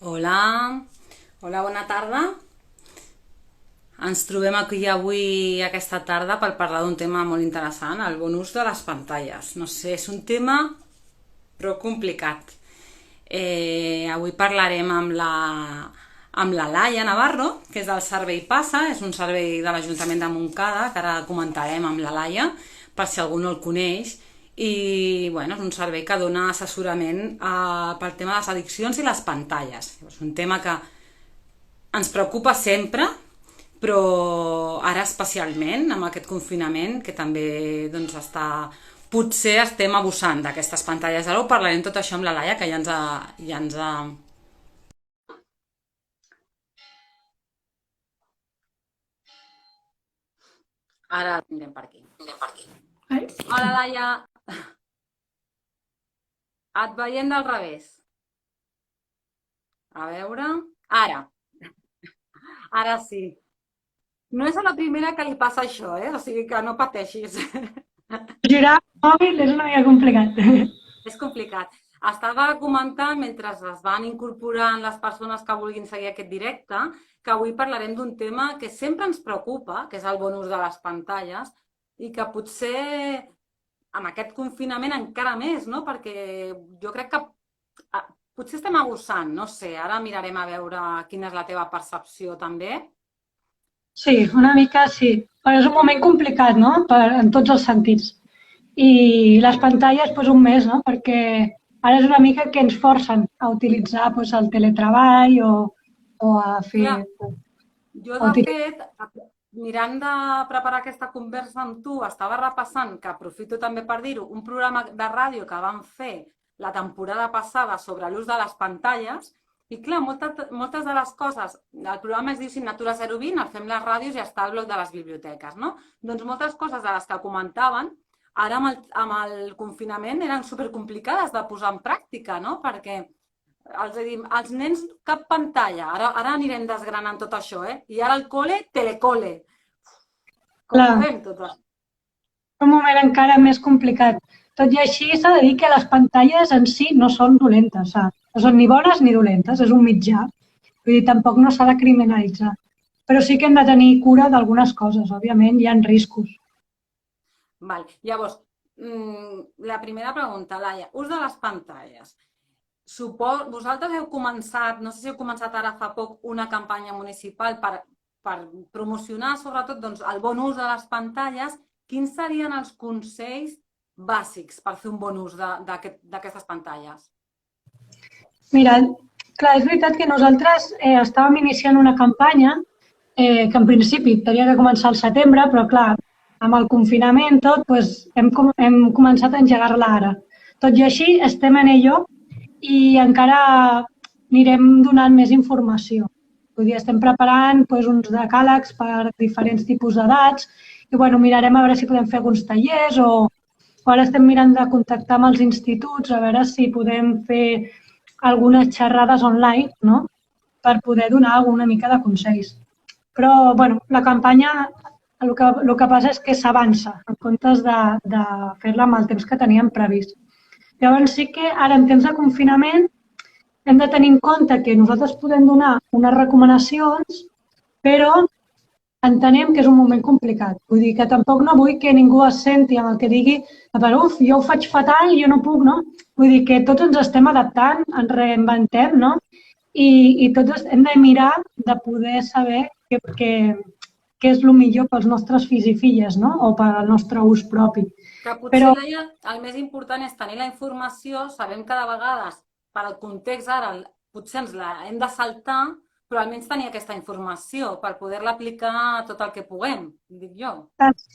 Hola, hola, bona tarda. Ens trobem aquí avui, aquesta tarda, per parlar d'un tema molt interessant, el bon ús de les pantalles. No sé, és un tema prou complicat. Avui parlarem amb la Laia Navarro, que és del Servei Passa, és un servei de l'Ajuntament de Montcada, que ara comentarem amb la Laia, per si algú no el coneix, i bueno, és un servei que dona assessorament pel tema de les addiccions i les pantalles. És un tema que ens preocupa sempre, però ara especialment amb aquest confinament que també doncs, potser estem abusant d'aquestes pantalles. Ara ho parlarem tot això amb la Laia, que ja ens ha... Ara anirem per aquí. Hola, Laia, et veiem del revés. A veure... Ara, ara sí. No és a la primera que li passa això, o sigui que no pateixis. Girar el mòbil és una mica complicat. És complicat. Estava comentant, mentre es van incorporant les persones que vulguin seguir aquest directe, que avui parlarem d'un tema que sempre ens preocupa, que és el bon ús de les pantalles, i que potser amb aquest confinament encara més, no? Perquè jo crec que potser estem abusant, no sé, ara mirarem a veure quina és la teva percepció també. Sí, una mica sí. Però és un moment complicat, no? En tots els sentits. I les pantalles, doncs un mes, no? Perquè ara és una mica que ens forcen a utilitzar doncs, el teletreball o a fer... Clar, jo, A de utilitzar... fet, mirant de preparar aquesta conversa amb tu, estava repassant, que aprofito també per dir-ho, un programa de ràdio que vam fer la temporada passada sobre l'ús de les pantalles, i clar, moltes de les coses, el programa es diu Signatura 020, el fem les ràdios i està al bloc de les biblioteques, no? Doncs moltes coses de les que comentaven, ara amb el confinament eren supercomplicades de posar en pràctica, no? Perquè els nens cap pantalla, ara anirem desgranant tot això, I ara el cole, telecole. Com ho Clar, fem tot això? un moment encara més complicat. Tot i així s'ha de dir que les pantalles en si no són dolentes, saps? No són ni bones ni dolentes, és un mitjà. Vull dir, tampoc no s'ha de criminalitzar. Però sí que hem de tenir cura d'algunes coses, òbviament, hi ha riscos. Val. Llavors, la primera pregunta, Laia, ús de les pantalles. Vosaltres heu començat, no sé si heu començat ara fa poc, una campanya municipal per promocionar sobretot doncs, el bon ús de les pantalles. Quins serien els consells bàsics per fer un bon ús d'aquestes pantalles? Mira, clar, és veritat que nosaltres estàvem iniciant una campanya que en principi tenia que començar al setembre, però clar, amb el confinament tot, doncs, hem començat a engegar-la ara. Tot i així, estem en ello i encara anirem donant més informació. Vull dir, estem preparant doncs, uns decàlegs per diferents tipus d'edats i bueno, mirarem a veure si podem fer alguns tallers o ara estem mirant de contactar amb els instituts a veure si podem fer algunes xerrades online, no? Per poder donar alguna mica de consells. Però, bueno, la campanya el que passa és que s'avança en comptes de fer-la amb el temps que teníem previst. Llavors sí que ara en temps de confinament hem de tenir en compte que nosaltres podem donar unes recomanacions, però entenem que és un moment complicat. Vull dir que tampoc no vull que ningú es senti amb el que digui però uf, jo ho faig fatal, jo no puc, no? Vull dir que tots ens estem adaptant, ens reinventem, no? I tots hem de mirar de poder saber què és el millor pels nostres fills i filles, no? O per al nostre ús propi. Que potser, Però, Laia, el més important és tenir la informació, sabem que de vegades, per al context ara, potser ens la hem de saltar, però almenys tenir aquesta informació per poder-la aplicar a tot el que puguem, dic jo.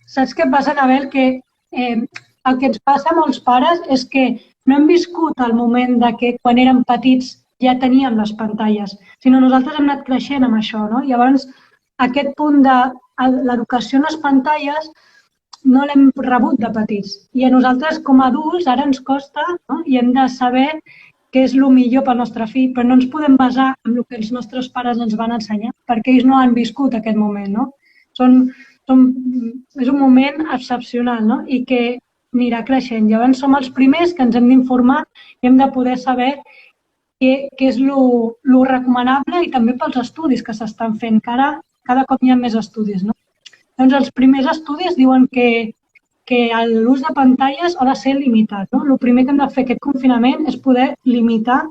saps què passa, Anabel? Que el que ens passa a molts pares és que no hem viscut el moment de que quan érem petits ja teníem les pantalles, sinó nosaltres hem anat creixent amb això, no? Llavors, aquest punt de l'educació en les pantalles no l'hem rebut de petits. I a nosaltres, com a adults, ara ens costa, no? I hem de saber què és el millor pel nostre fill, però no ens podem basar en el que els nostres pares ens van ensenyar, perquè ells no han viscut aquest moment, no? Són, són, és un moment excepcional, no? I que anirà creixent. Llavors som els primers que ens hem d'informar i hem de poder saber què és lo recomanable i també pels estudis que s'estan fent, que ara cada cop hi ha més estudis, no? Doncs els primers estudis diuen que l'ús de pantalles ha de ser limitat, no? El primer que hem de fer aquest confinament és poder limitar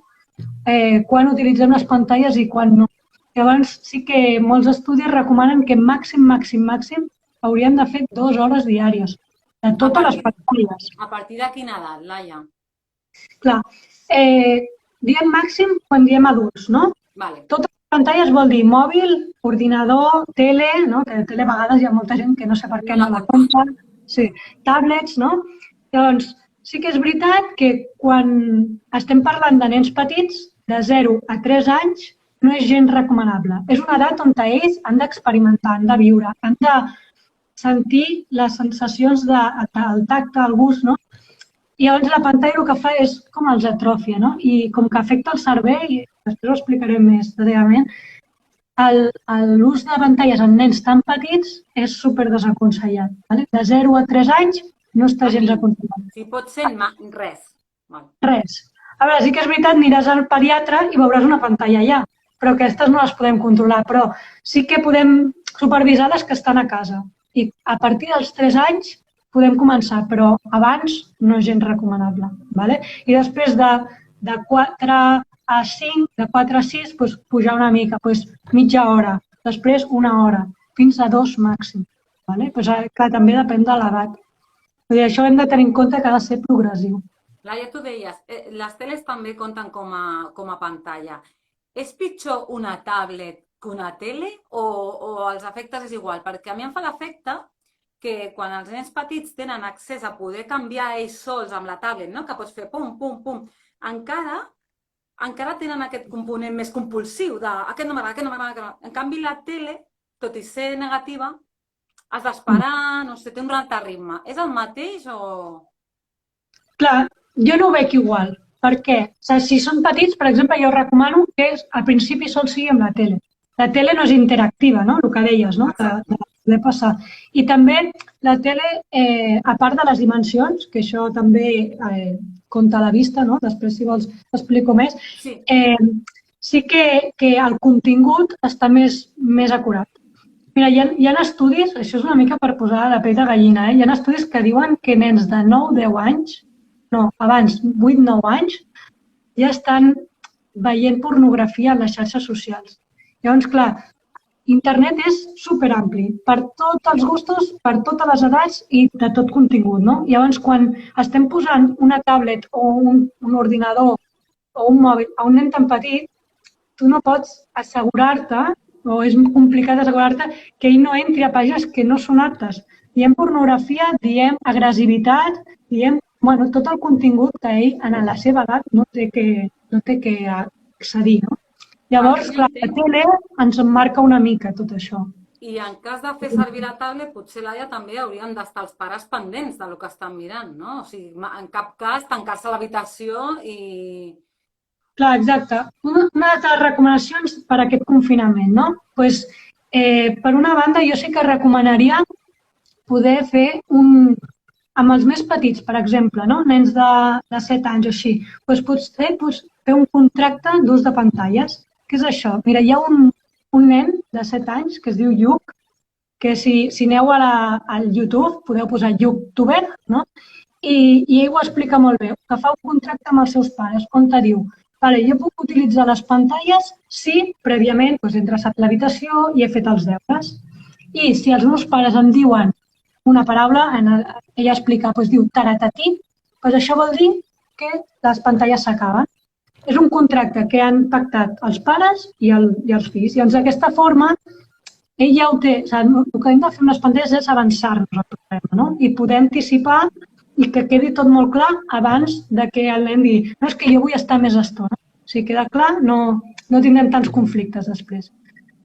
quan utilitzem les pantalles i quan no. Llavors sí que molts estudis recomanen que màxim hauríem de fer 2 hores diàries de totes les pantalles. A partir de quina edat, Laia? Clar, diem màxim quan diem adults, no? Vale. Totes les pantalles vol dir mòbil, ordinador, tele, no? Que tele a vegades hi ha molta gent que no sé per què no la compra, sí, tablets, no? Llavors, sí que és veritat que quan estem parlant de nens petits, de 0 a 3 anys, no és gens recomanable. És una edat on ells han d'experimentar, han de viure, han de sentir les sensacions del tacte, el gust, no? I llavors la pantalla el que fa és com els atròfia, no? I com que afecta el cervell, i després ho explicaré més detalladament, l'ús de pantalles en nens tan petits és super desaconsellat. Vale? De 0 a 3 anys no està gens aconsellat. Si pot ser res. Res. A veure, sí que és veritat, aniràs al pediatre i veuràs una pantalla allà, però aquestes no les podem controlar, però sí que podem supervisar les que estan a casa. I a partir dels 3 anys podem començar, però abans no és gens recomanable. Vale? I després de 4 a 5, de 4 a 6, doncs, pujar una mica, doncs, mitja hora, després 1 hora, fins a 2 màxim. Vale? Doncs, clar, també depèn de l'edat. Això hem de tenir en compte que ha de ser progressiu. Laia, tu deies, les teles també compten com a pantalla. És pitjor una tablet que una tele o els efectes és igual? Perquè a mi em fa l'efecte que quan els nens petits tenen accés a poder canviar ells sols amb la tablet, no? Que pots fer pum, pum, pum, encara tenen aquest component més compulsiu de aquest no m'agrada, aquest no m'agrada. En canvi, la tele, tot i ser negativa, has d'esperar, no sé, té un altre ritme. És el mateix o...? Clar, jo no ho veig igual. Per què? O sigui, si són petits, per exemple, jo recomano que al principi sol sigui amb la tele. La tele no és interactiva, no? El que deies, no? De passar. I també la tele, a part de les dimensions, que això també compta a la vista, no? Després, si vols, explico més. Sí que el contingut està més acurat. Mira, hi ha estudis, això és una mica per posar la pell de gallina, hi ha estudis que diuen que nens de 9-10 anys, no, abans, 8-9 anys, ja estan veient pornografia a les xarxes socials. Llavors, clar, internet és superampli, per tots els gustos, per totes les edats i de tot contingut, no? Llavors, quan estem posant una tablet o un ordinador o un mòbil a un nen tan petit, tu no pots assegurar-te, o és complicat assegurar-te, que ell no entri a pàgines que no són aptes. Diem pornografia, diem agressivitat, diem tot el contingut que ell, en la seva edat, no té que accedir, no? Llavors, clar, la tele ens emmarca una mica tot això. I en cas de fer servir la tablet, potser, Laia, també haurien d'estar els pares pendents del que estan mirant, no? O sigui, en cap cas, tancar-se a l'habitació i... Clar, exacte. Una de les recomanacions per a aquest confinament, no? Doncs, per una banda, jo sí que recomanaria poder fer amb els més petits, per exemple, no? Nens de 7 anys o així, doncs potser fer un contracte d'ús de pantalles. Què és això? Mira, hi ha un nen de 7 anys que es diu Lluc, que si aneu al YouTube, podeu posar YouTuber, no? I ell ho explica molt bé, que fa un contracte amb els seus pares, on te diu, vale, jo puc utilitzar les pantalles si prèviament entres a l'habitació i he fet els deures. I si els meus pares em diuen una paraula, ella explica, diu taratatí, això vol dir que les pantalles s'acaben. És un contracte que han pactat els pares i els fills. Llavors, d'aquesta forma, ell ja ho té. El que hem de fer amb les pantalles és avançar-nos al problema, no? I poder anticipar i que quedi tot molt clar abans de que el nen digui no, és que jo vull estar més estona. Si queda clar, no tindrem tants conflictes després.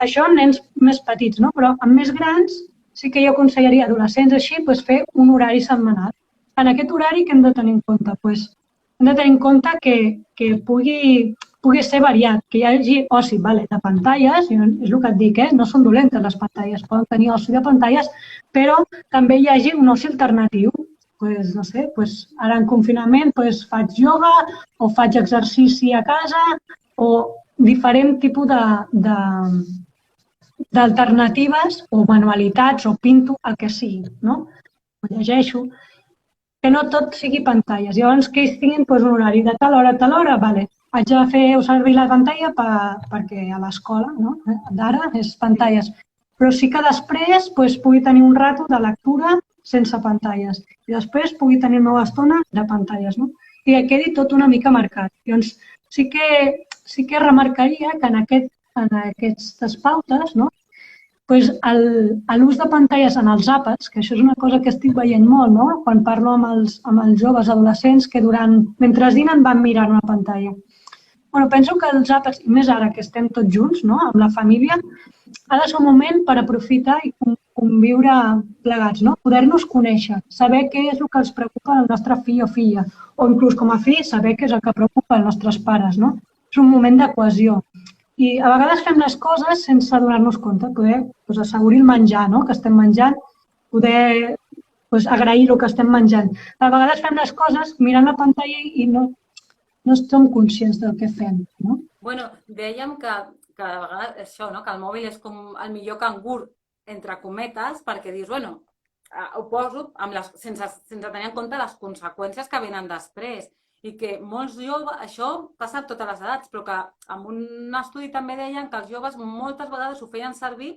Això en nens més petits, no? Però amb més grans sí que jo aconsellaria a adolescents així fer un horari setmanal. En aquest horari què hem de tenir en compte? Hem de tenir en compte que pugui ser variat, que hi hagi oci de pantalles, és el que et dic, no són dolentes les pantalles, poden tenir oci de pantalles, però també hi hagi un oci alternatiu. pues, no sé, pues, ara en confinament pues, faig ioga o faig exercici a casa o diferent tipus d'alternatives o manualitats o pinto, el que sigui, no? O llegeixo, que no tot sigui pantalles. Llavors, que ells tinguin doncs, un horari de tal hora, vale. Haig de fer servir la pantalla perquè a l'escola, no? D'ara és pantalles. Però sí que després doncs, pugui tenir un rato de lectura sense pantalles i després pugui tenir una estona de pantalles, no? I que quedi tot una mica marcat. Llavors, sí que remarcaria que en aquestes pautes, no? Pues l'ús de pantalles en els àpats, que això és una cosa que estic veient molt, no? Quan parlo amb els joves adolescents que mentre dinen van mirar una pantalla. Bueno, penso que els àpats, i més ara que estem tots junts, no? Amb la família, ha de ser un moment per aprofitar i conviure plegats, no? Poder-nos conèixer, saber què és el que els preocupa al nostre fill o filla, o inclús com a fill saber què és el que preocupa als nostres pares, no? És un moment de cohesió. I a vegades fem les coses sense donar-nos compte, poder doncs, assegurir el menjar, no? Que estem menjant, poder doncs, agrair el que estem menjant. A vegades fem les coses mirant la pantalla i no som conscients del que fem. No? Bueno, dèiem que de vegades això, no? Que el mòbil és com el millor cangur, entre cometes, perquè dius, bueno, ho poso sense tenir en compte les conseqüències que venen després. I que molts joves, això passa a totes les edats, però que en un estudi també deien que els joves moltes vegades ho feien servir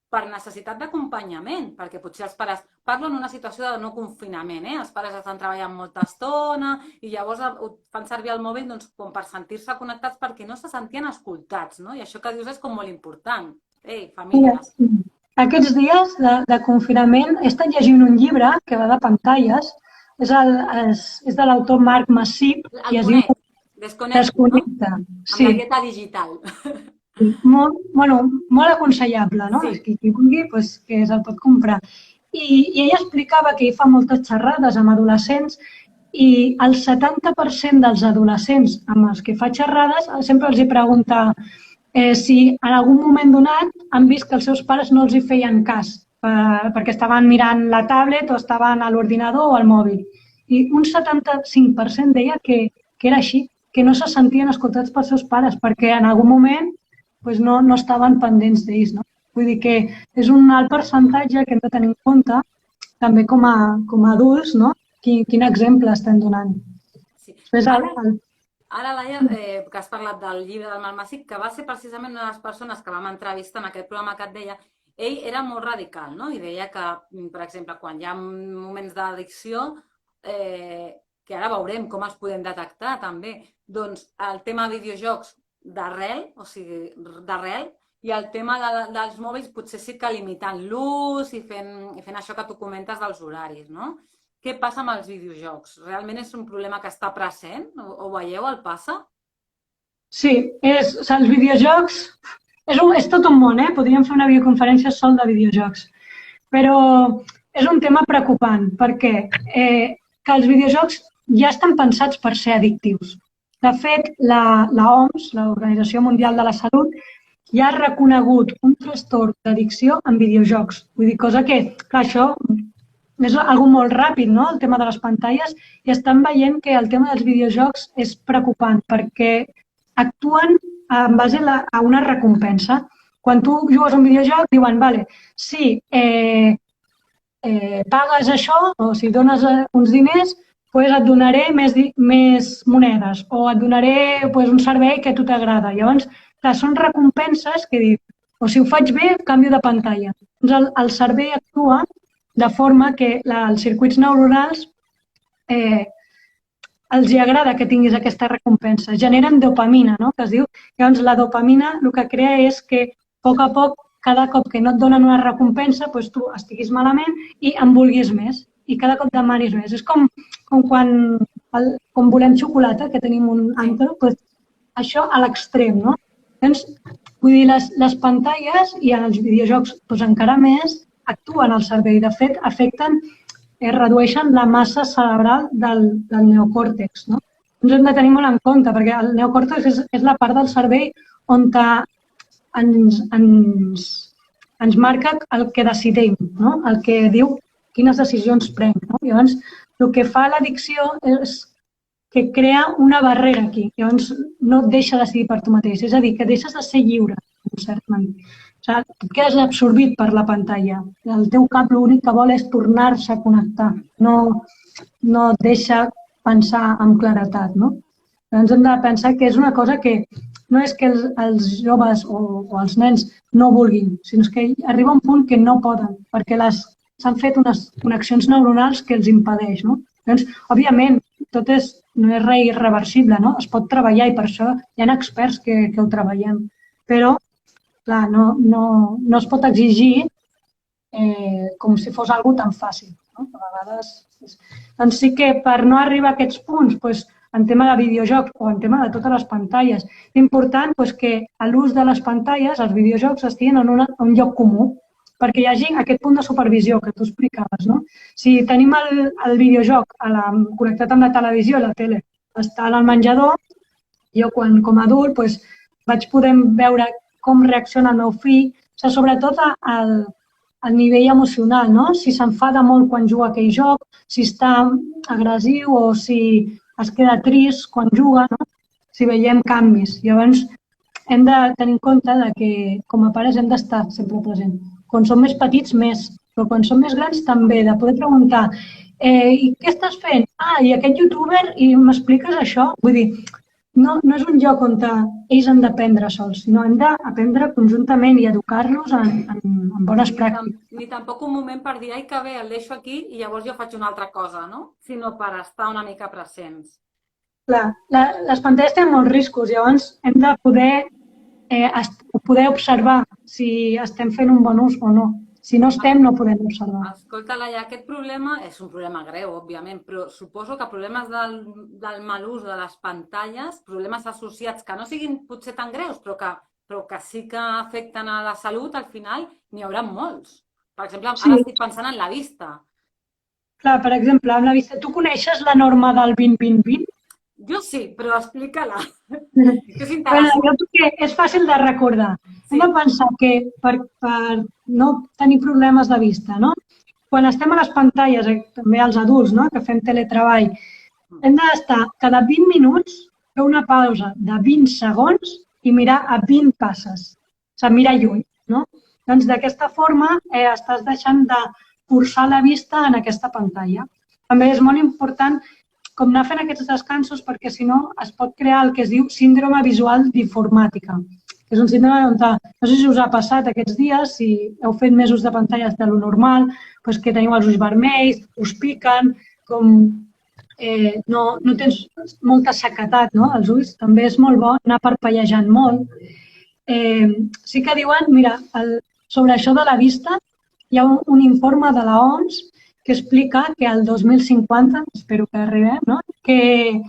per necessitat d'acompanyament, perquè potser els pares, parlo en una situació de no confinament, els pares estan treballant molta estona i llavors fan servir el mòbil doncs, com per sentir-se connectats perquè no se sentien escoltats, no? I això que dius és com molt important. Ei, famílies. Aquests dies de confinament he estat llegint un llibre que va de pantalles. És de l'autor Marc Massip i es diu Desconnecta. Sí. Amb la dieta digital. Molt aconsellable, no? Sí. Qui vulgui, doncs, que se'l pot comprar. I ella explicava que ell fa moltes xerrades amb adolescents i el 70% dels adolescents amb els que fa xerrades sempre els hi pregunta si en algun moment donat han vist que els seus pares no els hi feien cas perquè estaven mirant la tablet o estaven a l'ordinador o al mòbil. I un 75% deia que era així, que no se sentien escoltats pels seus pares perquè en algun moment doncs, no estaven pendents d'ells. No? Vull dir que és un alt percentatge que hem de tenir en compte també com a adults, no? Quin exemple estem donant. Sí. Ara, Laia, que has parlat del llibre del Marc Massip, que va ser precisament una de les persones que vam entrevistar en aquest programa que et deia, ell era molt radical, no? I deia que, per exemple, quan hi ha moments d'addicció, que ara veurem com els podem detectar també, doncs el tema de videojocs d'arrel, o sigui, d'arrel, i el tema dels mòbils potser sí que limitant l'ús i fent això que tu comentes dels horaris, no? Què passa amb els videojocs? Realment és un problema que està present? Ho veieu, el passa? Sí, els videojocs és tot un món, podríem fer una videoconferència sol de videojocs, però és un tema preocupant perquè que els videojocs ja estan pensats per ser addictius. De fet, l'OMS, l'Organització Mundial de la Salut, ja ha reconegut un trastorn d'addicció en videojocs. Vull dir, cosa que, clar, això és algo molt ràpid, no?, el tema de les pantalles, i estan veient que el tema dels videojocs és preocupant perquè actuen en base a una recompensa. Quan tu jugues a un videojoc, diuen, vale, si pagues això o si dones uns diners, doncs et donaré més monedes o et donaré un servei que a tu t'agrada. Llavors, clar, són recompenses que dic, o si ho faig bé, canvio de pantalla. Doncs el cervell actua de forma que els circuits neuronals els agrada que tinguis aquesta recompensa. Generen dopamina, no?, que es diu. Llavors, la dopamina el que crea és que, a poc, cada cop que no et donen una recompensa, doncs tu estiguis malament i en vulguis més. I cada cop demanis més. És com quan volem xocolata, que tenim un antro, doncs això a l'extrem, no? Doncs, vull dir, les pantalles i els videojocs doncs encara més actuen al cervell. De fet, redueixen la massa cerebral del neocòrtex, no? Ens hem de tenir molt en compte, perquè el neocòrtex és la part del cervell on ens marca el que decidim, no? El que diu quines decisions prenc. No? Llavors, el que fa l'addicció és que crea una barrera aquí. Llavors, no et deixa decidir per tu mateix. És a dir, que deixes de ser lliure, en cert manera. O sigui, et quedes absorbit per la pantalla. El teu cap l'únic que vol és tornar-se a connectar. No et deixa pensar amb claretat, no? Llavors hem de pensar que és una cosa que no és que els joves o els nens no vulguin, sinó que arriba un punt que no poden, perquè s'han fet unes connexions neuronals que els impedeix, no? Llavors, òbviament, no és res irreversible, no? Es pot treballar i per això hi ha experts que ho treballem, però clar, no es pot exigir com si fos algo tan fàcil. No? A vegades... Doncs sí que per no arribar a aquests punts, doncs, en tema de videojocs o en tema de totes les pantalles, és important doncs, que a l'ús de les pantalles, els videojocs estiguin en un lloc comú, perquè hi hagi aquest punt de supervisió que tu explicaves. No? Si tenim el videojoc connectat amb la televisió, la tele, està al menjador, jo com a adult doncs, vaig poder veure com reacciona el meu fill, sobretot al nivell emocional, no? Si s'enfada molt quan juga aquell joc, si està agressiu o si es queda trist quan juga, no? Si veiem canvis. Llavors, hem de tenir en compte que com a pares hem d'estar sempre present. Quan som més petits, més, però quan som més grans també, de poder preguntar i què estàs fent? I aquest youtuber, i m'expliques això? Vull dir, no és un lloc on ells han d'aprendre sols, sinó hem d'aprendre conjuntament i educar-los en bones pràctiques. Ni tampoc un moment per dir, ai, que bé, el deixo aquí i llavors jo faig una altra cosa, no? Sinó per estar una mica presents. Clar, les pantalles tenen molts riscos, llavors hem de poder observar si estem fent un bon ús o no. Si no estem, no podem observar. Escolta, Laia, aquest problema és un problema greu, òbviament, però suposo que problemes del mal ús de les pantalles, problemes associats que no siguin potser tan greus, però que sí que afecten a la salut, al final n'hi haurà molts. Per exemple, ara estic pensant en la vista. Clar, per exemple, amb la vista. Tu coneixes la norma del 20-20-20? Jo sí, però explica-la. És interessant. Jo crec que és fàcil de recordar. Hem de pensar que per no tenir problemes de vista, no? Quan estem a les pantalles, també els adults, no? Que fem teletreball, hem d'estar cada 20 minuts, fer una pausa de 20 segons i mirar a 20 passes. O sigui, mirar lluny, no? Doncs d'aquesta forma estàs deixant de forçar la vista en aquesta pantalla. També és molt important com anar fent aquests descansos perquè si no es pot crear el que es diu síndrome visual d'informàtica. És un síndrome on, no sé si us ha passat aquests dies, si heu fet més ús de pantalles de lo normal, doncs que teniu els ulls vermells, us piquen, com no tens molta sequedat, no? Els ulls també és molt bo anar parpellejant molt. Sí que diuen, mira, sobre això de la vista hi ha un informe de l'OMS que explica que al 2050, espero que arribem, no? que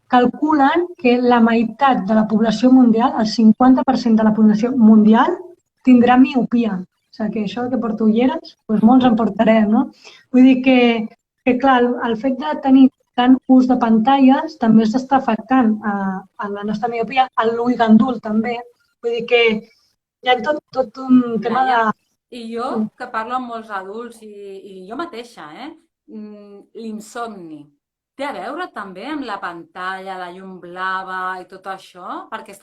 calculen que la meitat de la població mundial, el 50% de la població mundial, tindrà miopia. O sigui, que això que porto ulleres, doncs molts en portarem, no? Vull dir que clar, el fet de tenir tant ús de pantalles també s'està afectant a la nostra miopia, a l'ull gandul també. Vull dir que hi ha tot un tema de... I jo, que parlo amb molts adults, i jo mateixa, l'insomni, té a veure també amb la pantalla, la llum blava i tot això? Perquè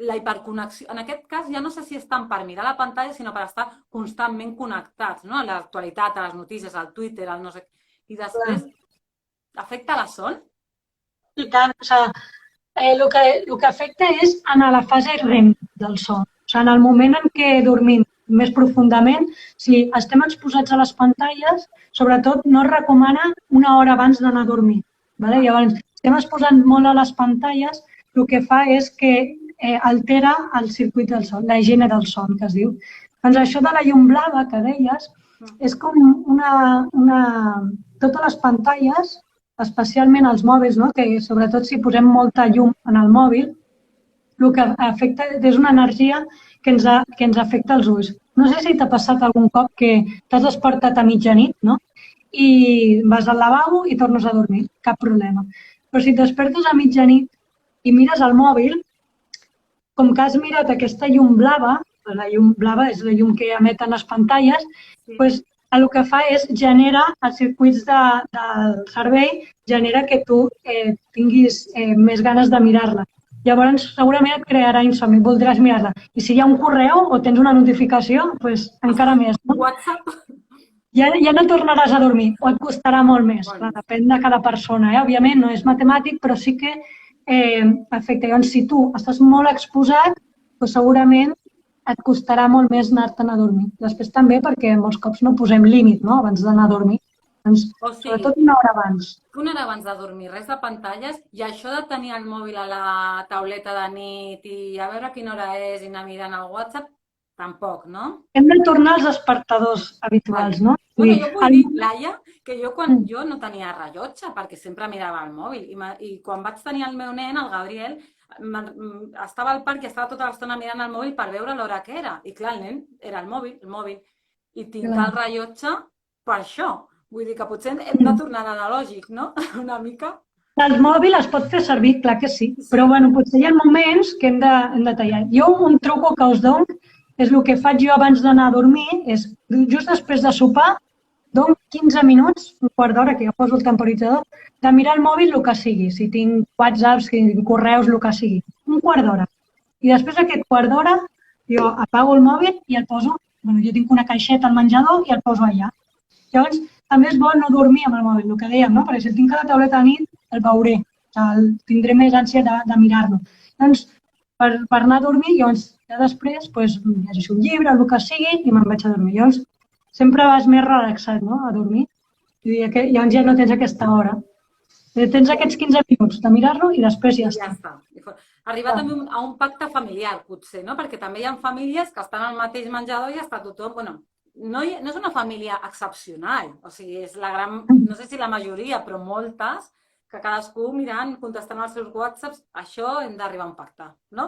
la hiperconnexió, en aquest cas ja no sé si és tant per mirar la pantalla, sinó per estar constantment connectats, no? A l'actualitat, a les notícies, al Twitter, al no sé... I després, afecta la son? I tant, o sigui, el que afecta és en la fase REM del son. O sigui, en el moment en què dormim més profundament, si estem exposats a les pantalles, sobretot no es recomana una hora abans d'anar a dormir. Vale? Llavors, estem exposant molt a les pantalles, el que fa és que altera el circuit del son, la higiene del son, que es diu. Doncs això de la llum blava que deies, és com totes les pantalles, especialment els mòbils, no? Que sobretot si posem molta llum en el mòbil, el que afecta és una energia que ens afecta els ulls. No sé si t'ha passat algun cop que t'has despertat a mitjanit, no? I vas al lavabo i tornes a dormir, cap problema. Però si et despertes a mitjanit i mires el mòbil, com que has mirat aquesta llum blava, la llum blava és la llum que emeten les pantalles, doncs el que fa és genera els circuits del cervell, genera que tu tinguis més ganes de mirar-la. Llavors, segurament et crearà insomni, voldràs mirar-la. I si hi ha un correu o tens una notificació, doncs encara més. No? WhatsApp? Ja no tornaràs a dormir, o et costarà molt més. Clar, depèn de cada persona. Òbviament, no és matemàtic, però sí que afecta. Llavors, si tu estàs molt exposat, doncs segurament et costarà molt més anar-te'n a dormir. Després també perquè molts cops no posem límit, no?, abans d'anar a dormir. Doncs, sobretot una hora abans. Una hora abans de dormir, res de pantalles, i això de tenir el mòbil a la tauleta de nit i a veure quina hora és i anar mirant el WhatsApp, tampoc, no? Hem de tornar als despertadors habituals, no? Bueno, jo vull dir, Laia, que jo no tenia rellotge perquè sempre mirava el mòbil i quan vaig tenir el meu nen, el Gabriel, estava al parc i estava tota l'estona mirant el mòbil per veure l'hora que era. I clar, el nen era el mòbil. I tinc el rellotge per això. Vull dir que potser hem de tornar a l'analògic, no? Una mica. El mòbil es pot fer servir, clar que sí. Però bueno, potser hi ha moments que hem de tallar. Jo un truco que us dono és el que faig jo abans d'anar a dormir, és just després de sopar, dono 15 minuts, un quart d'hora, que jo poso el temporitzador, de mirar el mòbil el que sigui. Si tinc whatsapps, correus, el que sigui. Un quart d'hora. I després d'aquest quart d'hora, jo apago el mòbil i el poso, jo tinc una caixeta al menjador i el poso allà. Llavors, també és bo no dormir amb el mòbil, el que dèiem, no? Perquè si el tinc a la tauleta de nit, el veuré, tindré més ànsia de mirar-lo. Llavors, per anar a dormir, llavors, ja després, llegeixo un llibre, el que sigui, i me'n vaig a dormir. Llavors, sempre vas més relaxat, no?, a dormir. Llavors ja no tens aquesta hora. Tens aquests 15 minuts de mirar-lo i després ja està. Arribar també a un pacte familiar, potser, no? Perquè també hi ha famílies que estan al mateix menjador i està tothom... Bueno, no és una família excepcional, o sigui, és la gran... No sé si la majoria, però moltes, que cadascú mirant, contestant els seus whatsapps, això hem d'arribar a un pacte, no?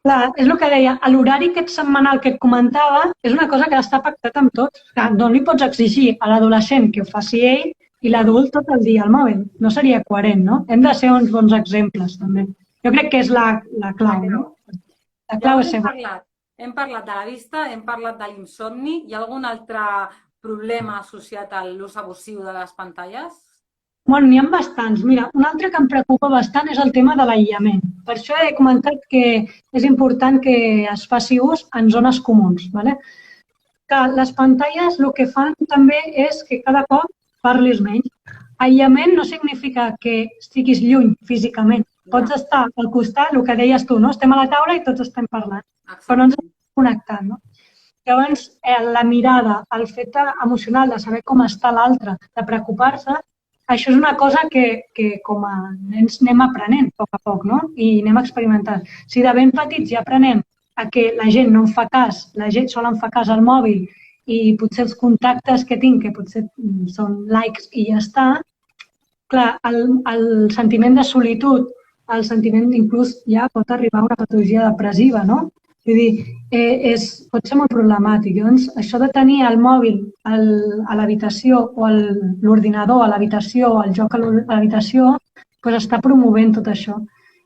Clar, és el que deia, l'horari aquest setmanal que et comentava és una cosa que està pactat amb tots. No li pots exigir a l'adolescent que ho faci ell i l'adult tot el dia al mòbil. No seria coherent, no? Hem de ser uns bons exemples, també. Jo crec que és la clau, no? La clau és ser... Hem parlat de la vista, hem parlat de l'insomni. Hi ha algun altre problema associat a l'ús abusiu de les pantalles? Bueno, n'hi ha bastants. Mira, un altre que em preocupa bastant és el tema de l'aïllament. Per això he comentat que és important que es faci ús en zones comuns. Que les pantalles el que fan també és que cada cop parlis menys. Aïllament no significa que estiguis lluny físicament. Pots estar al costat, el que deies tu, no? Estem a la taula i tots estem parlant, però no ens estem connectant, no? Llavors, la mirada, el fet emocional de saber com està l'altre, de preocupar-se, això és una cosa que com a nens anem aprenent a poc, no? I anem experimentant. Si de ben petits ja aprenem a que la gent no en fa cas, la gent sol en fa cas al mòbil i potser els contactes que tinc, que potser són likes i ja està, clar, el sentiment de solitud, el sentiment inclús ja pot arribar a una patologia depressiva, no? Vull dir, pot ser molt problemàtic. Llavors, això de tenir el mòbil a l'habitació o l'ordinador a l'habitació o el joc a l'habitació, està promovent tot això.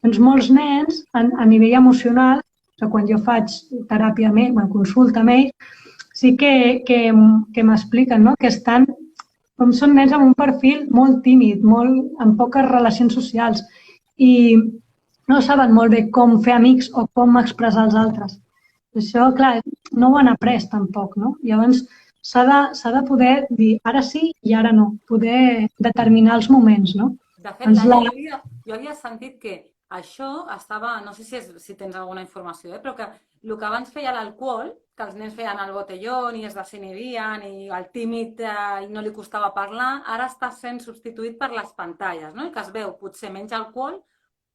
Doncs molts nens, a nivell emocional, quan jo faig teràpia amb ells, consulta amb ells, sí que m'expliquen que estan, com són nens amb un perfil molt tímid, amb poques relacions socials, i no saben molt bé com fer amics o com expressar els altres. Això, clar, no ho han après tampoc, no? Llavors, s'ha de poder dir ara sí i ara no, poder determinar els moments, no? De fet, jo havia sentit que això estava, no sé si tens alguna informació, però que el que abans feia l'alcohol, que els nens feien el botellón i es desinhibien i el tímid no li costava parlar, ara està sent substituït per les pantalles, no? I que es veu potser menys alcohol,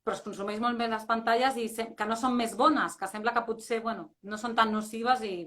però es consumeix molt més les pantalles i que no són més bones, que sembla que potser no són tan nocives i...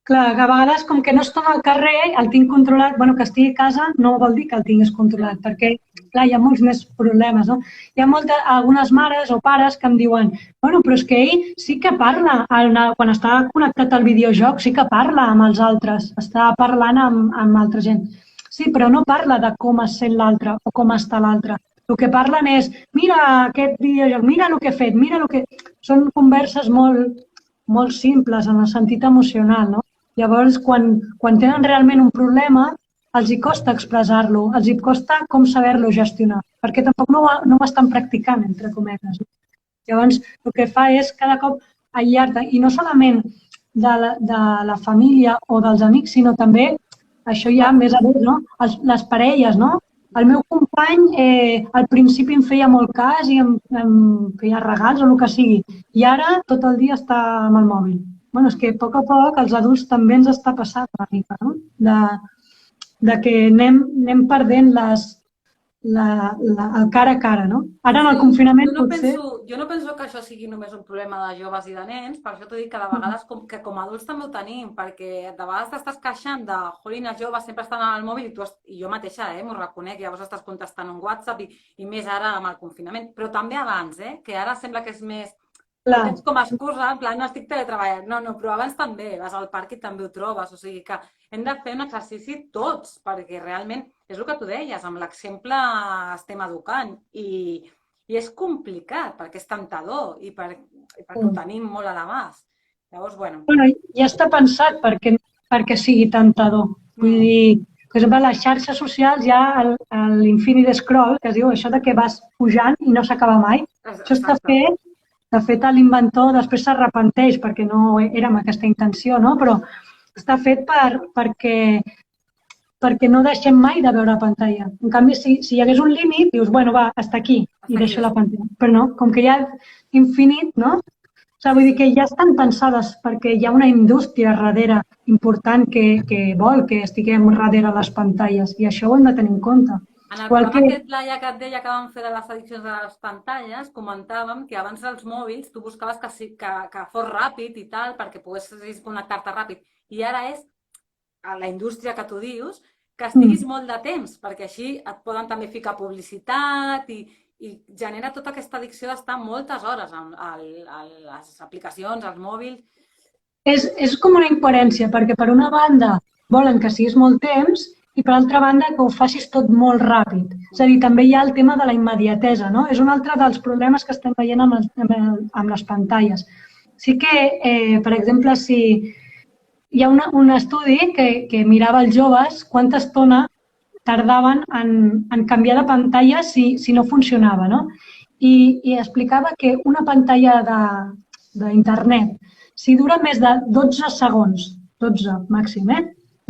Clar, que a vegades, com que no estan al carrer, el tinc controlat, que estigui a casa no vol dir que el tinguis controlat, perquè, clar, hi ha molts més problemes, no? Hi ha algunes mares o pares que em diuen, però és que ell sí que parla, quan està connectat al videojoc, sí que parla amb els altres, està parlant amb altra gent. Sí, però no parla de com es sent l'altre o com està l'altre. El que parlen és, mira aquest videojoc, mira el que he fet, mira el que... Són converses molt simples en el sentit emocional, no? Llavors, quan tenen realment un problema, els hi costa expressar-lo, els hi costa com saber-lo gestionar, perquè tampoc no ho estan practicant, entre cometes. Llavors, el que fa és cada cop aïllar-te, i no solament de la família o dels amics, sinó també, això ja més a més, no? Les parelles, no? El meu company al principi em feia molt cas i em feia regals o el que sigui, i ara tot el dia està amb el mòbil. Bueno, és que a poc els adults també ens està passant una mica, no? De que anem perdent el cara a cara, no? Ara en el confinament potser... Jo no penso que això sigui només un problema de joves i de nens, per això t'ho dic que de vegades com a adults també ho tenim, perquè de vegades t'estàs queixant de, jolín, els joves sempre estan al mòbil i jo mateixa, m'ho reconec, llavors estàs contestant un WhatsApp i més ara amb el confinament, però també abans, que ara sembla que és més... Tens com a excusa, en plan, no estic teletreballant. No, però abans també, vas al parc i també ho trobes. O sigui que hem de fer un exercici tots, perquè realment és el que tu deies, amb l'exemple estem educant. I és complicat, perquè és tentador i perquè ho tenim molt a l'abast. Llavors, bueno... Ja està pensat perquè sigui tentador. Vull dir, per exemple, a les xarxes socials hi ha l'infinite scroll, que es diu això de que vas pujant i no s'acaba mai. Això està fet. De fet, l'inventor després s'arrepenteix perquè no era amb aquesta intenció, no? Però està fet perquè no deixem mai de veure la pantalla. En canvi, si hi hagués un límit, dius, bueno, va, hasta aquí, i deixo la pantalla. Però no, com que hi ha infinit, no? O sigui, vull dir que ja estan pensades perquè hi ha una indústria darrere important que vol que estiguem darrere les pantalles i això ho hem de tenir en compte. En el programa aquest, Laia, que et deia que vam fer de les addiccions de les pantalles, comentàvem que abans dels mòbils tu buscaves que fos ràpid i tal, perquè poguessis connectar-te ràpid. I ara és, a la indústria que tu dius, que estiguis molt de temps, perquè així et poden també ficar publicitat i genera tota aquesta addicció d'estar moltes hores a les aplicacions, als mòbils. És com una incoherència, perquè per una banda volen que siguis molt temps i per altra banda que ho facis tot molt ràpid. És a dir, també hi ha el tema de la immediatesa, no? És un altre dels problemes que estem veient amb les pantalles. Sí que, per exemple, si hi ha un estudi que mirava els joves quanta estona tardaven en canviar de pantalla si no funcionava, no? I explicava que una pantalla d'internet, si dura més de 12 segons, 12 màxim,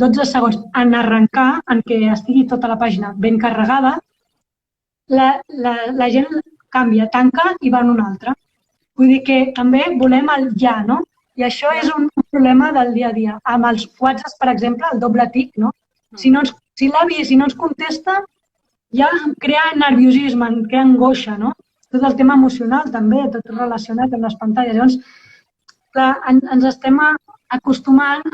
12 segons en arrencar, en què estigui tota la pàgina ben carregada, la gent canvia, tanca i va en una altra. Vull dir que també volem el ja, no? I això és un problema del dia a dia. Amb els WhatsApp, per exemple, el doble tic, no? Si l'avi no ens contesta, ja crea nerviosisme, crea angoixa, no? Tot el tema emocional també, tot relacionat amb les pantalles. Llavors, clar, ens estem acostumant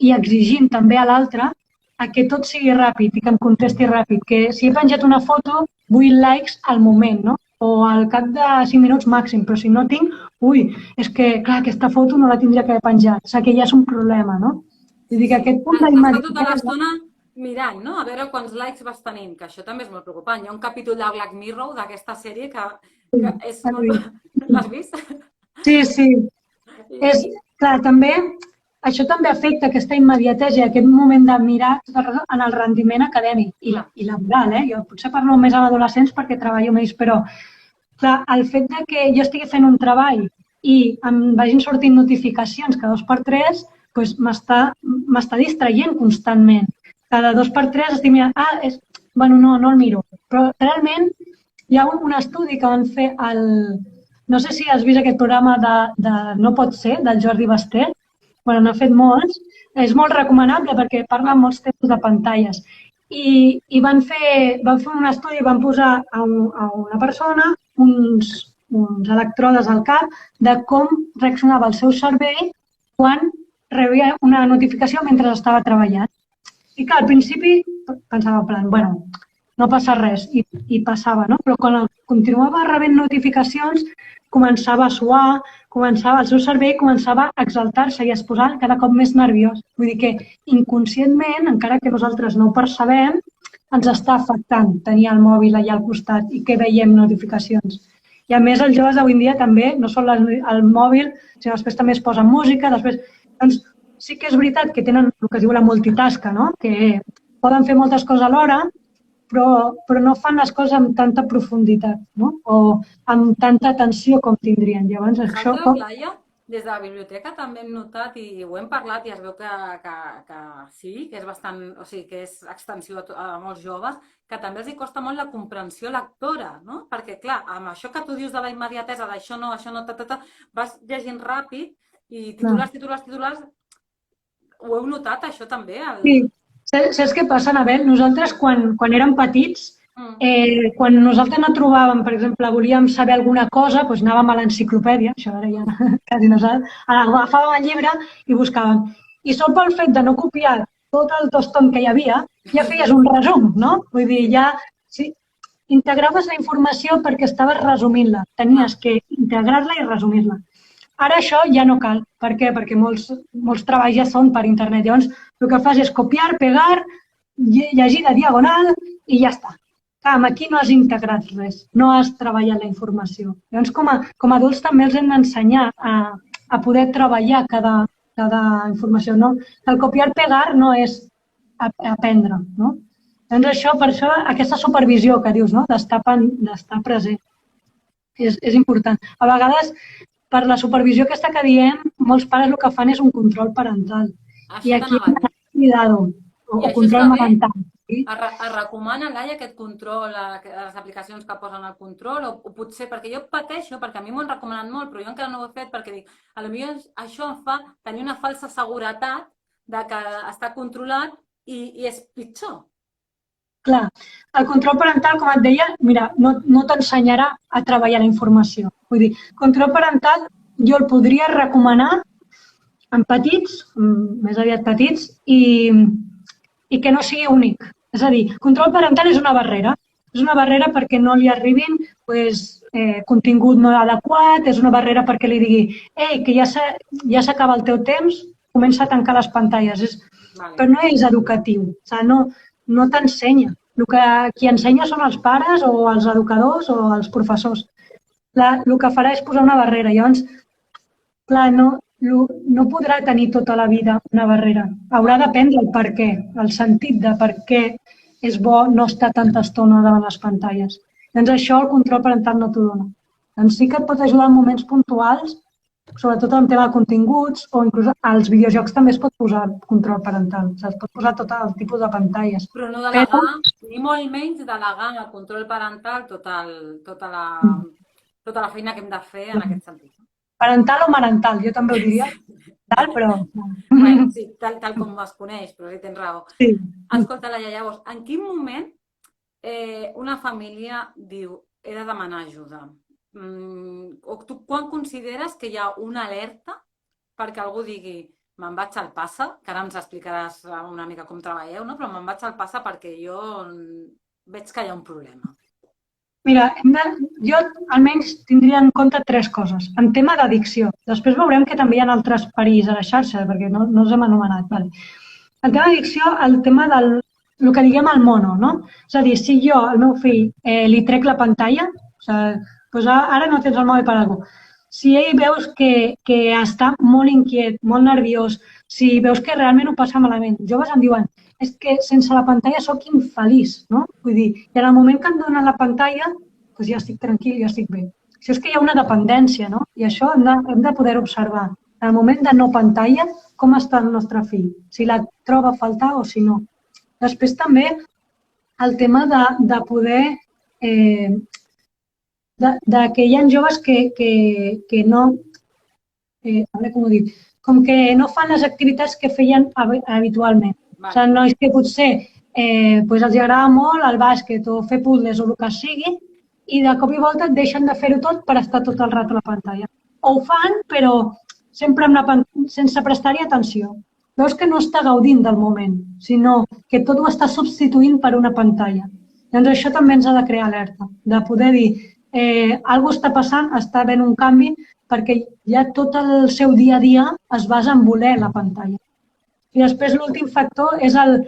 i exigint també a l'altre a que tot sigui ràpid i que em contesti ràpid. Que si he penjat una foto, vull likes al moment, no? O al cap de 5 minuts màxim, però si no tinc, és que, clar, aquesta foto no la tindria que haver penjat. O sigui que ja és un problema, no? Vull dir que aquest punt d'immediatesa... Tota l'estona mirant, no? A veure quants likes vas tenint, que això també és molt preocupant. Hi ha un capítol de Black Mirror d'aquesta sèrie que és molt... L'has vist? Sí. Clar, també, això també afecta aquesta immediatesa i aquest moment de mirar en el rendiment acadèmic i laboral. Jo potser parlo més amb adolescents perquè treballo més, però clar, el fet que jo estigui fent un treball i em vagin sortint notificacions cada 2x3, doncs m'està distraient constantment. Cada 2x3 estic mirant, no el miro. Però realment hi ha un estudi que van fer no sé si has vist aquest programa de No pot ser, del Jordi Basté. Bueno, n'ha fet molts. És molt recomanable perquè parla molts tipus de pantalles. I van fer un estudi, van posar a una persona uns electrodes al cap de com reaccionava el seu cervell quan rebia una notificació mentre estava treballant. I clar, al principi pensava en plan, bueno, no passa res, i passava, no? Però quan continuava rebent notificacions, començava a suar, el seu cervell començava a exaltar-se i a es posar cada cop més nerviós. Vull dir que inconscientment, encara que nosaltres no ho percebem, ens està afectant tenir el mòbil allà al costat i que veiem notificacions. I a més, els joves d'avui en dia també, no són el mòbil, sinó després també es posen música, després... Doncs sí que és veritat que tenen el que es diu la multitasca, no? Que poden fer moltes coses alhora, però no fan les coses amb tanta profunditat, no? O amb tanta atenció com tindrien. Llavors, això... Nosaltres, Laia, des de la biblioteca també hem notat i ho hem parlat i es veu que sí, que és bastant, o sigui, que és extensiu a molts joves, que també els hi costa molt la comprensió lectora, no? Perquè, clar, amb això que tu dius de la immediatesa, d'això no, vas llegint ràpid i titulars, ho heu notat, això també? Sí. Saps què passa, Anabel? Nosaltres, quan érem petits, quan nosaltres no trobàvem, per exemple, volíem saber alguna cosa, doncs anàvem a l'enciclopèdia, això ara ja quasi no saps, agafàvem el llibre i buscàvem. I sol pel fet de no copiar tot el tostom que hi havia, ja feies un resum, no? Vull dir, ja integraves la informació perquè estaves resumint-la. Tenies que integrar-la i resumir-la. Ara això ja no cal. Per què? Perquè molts treballs ja són per internet. Llavors, el que fas és copiar, pegar, llegir de diagonal i ja està. Clar, aquí no has integrat res, no has treballat la informació. Llavors, com a adults també els hem d'ensenyar a poder treballar cada informació. No? El copiar-pegar no és aprendre. No? Llavors, per això, aquesta supervisió que dius, no? d'estar present, és important. A vegades, per la supervisió aquesta que diem, molts pares el que fan és un control parental. I aquí cuidado, o control parental. Sí? Es recomana, Laia, aquest control, les aplicacions que posen el control, o potser, perquè jo pateixo, perquè a mi m'ho han recomanat molt, però jo encara no ho he fet perquè dic, potser això em fa tenir una falsa seguretat de que està controlat i és pitjor. Clar, el control parental, com et deia, mira, no t'ensenyarà a treballar la informació. Vull dir, control parental jo el podria recomanar en petits, més aviat petits, i que no sigui únic. És a dir, control parental és una barrera. És una barrera perquè no li arribin contingut no adequat, és una barrera perquè li digui que ja s'acaba el teu temps, comença a tancar les pantalles. Però no és educatiu. O sigui, no t'ensenya. Qui ensenya són els pares o els educadors o els professors. El que farà és posar una barrera. Llavors, clar, no podrà tenir tota la vida una barrera. Haurà d'aprendre el per què, el sentit de per què és bo no estar tanta estona davant les pantalles. Llavors, això el control parental no t'ho dona. Doncs sí que et pot ajudar en moments puntuals, sobretot en tema de continguts, o inclús als videojocs també es pot posar control parental. Es pot posar tot el tipus de pantalles. Però no delegar, ni molt menys delegar el control parental tota la feina que hem de fer en aquest sentit. Parental o marental, jo també ho diria. Però... Sí, tal com es coneix, però sí, tens raó. Sí. Escolta, Laia, llavors, en quin moment una família diu he de demanar ajuda? O tu quan consideres que hi ha una alerta perquè algú digui me'n vaig al passa, que ara ens explicaràs una mica com treballeu, no? Però me'n vaig al passa perquè jo veig que hi ha un problema. Mira, jo almenys tindria en compte 3 coses. En tema d'addicció. Després veurem que també hi ha altres perills a la xarxa, perquè no els hem anomenat. Vale. En tema d'addicció, el tema del que diguem el mono, no? És a dir, si jo, al meu fill, li trec la pantalla, doncs ara no tens el mòbil per a algú. Si ell veus que està molt inquiet, molt nerviós, si veus que realment ho passa malament, joves em diuen és que sense la pantalla sóc infeliç, no? Vull dir, i en el moment que em donen la pantalla, doncs ja estic tranquil, ja estic bé. Això és que hi ha una dependència, no? I això hem de poder observar. En el moment de no pantalla, com està el nostre fill? Si la troba a faltar o si no. Després també el tema de poder... que hi ha joves que no... a veure com ho dic. Com que no fan les activitats que feien habitualment. O sigui, no és que potser els agrada molt el bàsquet o fer puzzles o el que sigui i de cop i volta deixen de fer-ho tot per estar tot el rato a la pantalla. O ho fan, però sempre sense prestar-hi atenció. Veus que no està gaudint del moment, sinó que tot ho està substituint per una pantalla. Llavors això també ens ha de crear alerta, de poder dir alguna cosa està passant, està havent un canvi, perquè ja tot el seu dia a dia es basa en voler la pantalla. I després l'últim factor és el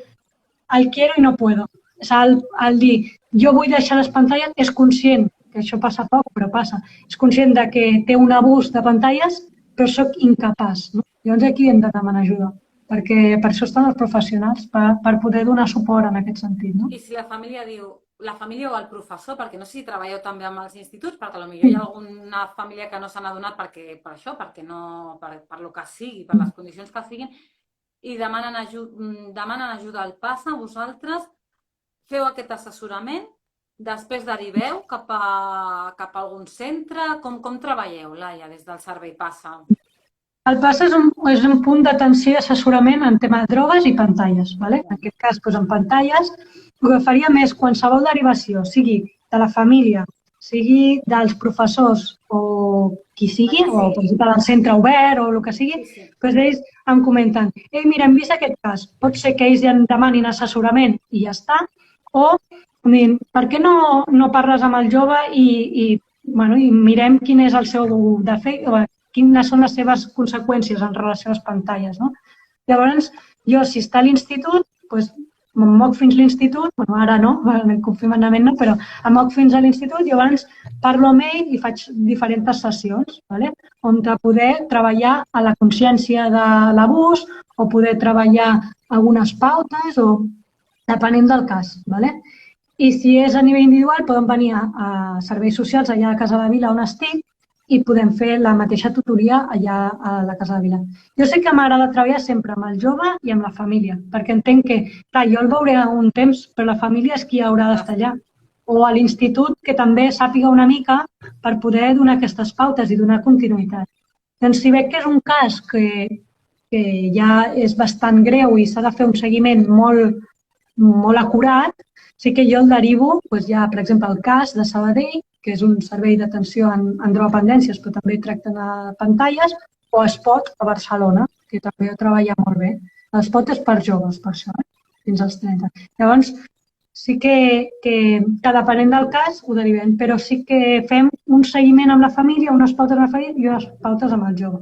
quiero i no puedo. És el dir, jo vull deixar les pantalles, és conscient, que això passa poc, però passa, és conscient que té un abús de pantalles, però sóc incapaç. No? Llavors aquí hem de demanar ajuda, perquè per això estan els professionals, per poder donar suport en aquest sentit. No? I si la família diu, la família o el professor, perquè no sé si treballeu també amb els instituts, perquè potser hi ha alguna família que no s'han adonat per això, perquè no, per lo que sigui, per les condicions que siguin, i demanen ajuda al PASA, vosaltres feu aquest assessorament, després deriveu cap a algun centre, com treballeu, Laia, des del servei PASA? El PASA és un punt d'atenció i assessorament en tema de drogues i pantalles. ¿Vale? En aquest cas, doncs, en pantalles, el que faria més qualsevol derivació, sigui de la família, sigui dels professors o qui sigui, o per exemple del centre obert o el que sigui, doncs ells em comenten, ei, mira, hem vist aquest cas, pot ser que ells ja em demanin assessorament i ja està, o per què no parles amb el jove i mirem quin és el seu defecte, quines són les seves conseqüències en relació a les pantalles. No? Llavors, jo, si està a l'institut, doncs em moc fins a l'institut, ara no, en el confinament no, però em moc fins a l'institut i llavors parlo amb ell i faig diferents sessions, on poder treballar a la consciència de l'abús o poder treballar algunes pautes o depenent del cas. I si és a nivell individual, poden venir a serveis socials allà a Casa de Vila on estic i podem fer la mateixa tutoria allà a la Casa de Vila. Jo sé que m'agrada treballar sempre amb el jove i amb la família, perquè entenc que, clar, jo el veuré un temps, però la família és qui haurà d'estar allà. O a l'institut, que també sàpiga una mica per poder donar aquestes pautes i donar continuïtat. Doncs si veig que és un cas que ja és bastant greu i s'ha de fer un seguiment molt acurat, sí que jo el derivo, ja, per exemple, el cas de Sabadell, que és un servei d'atenció en drogodependències, però també tracten a pantalles, o Espot a Barcelona, que també ho treballa molt bé. L'Espot és per joves, per això, fins als 30. Llavors, sí que depenent del cas ho derivem, però sí que fem un seguiment amb la família, unes pautes amb la família i unes pautes amb el jove.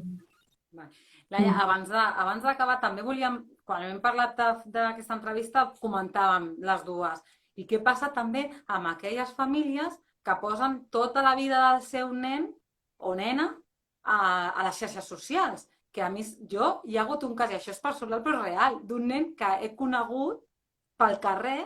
Laia, abans d'acabar, també volíem, quan hem parlat d'aquesta entrevista, comentàvem les dues. I què passa també amb aquelles famílies que posen tota la vida del seu nen o nena a les xarxes socials? Que a mi, hi ha hagut un cas, i això és personal però real, d'un nen que he conegut pel carrer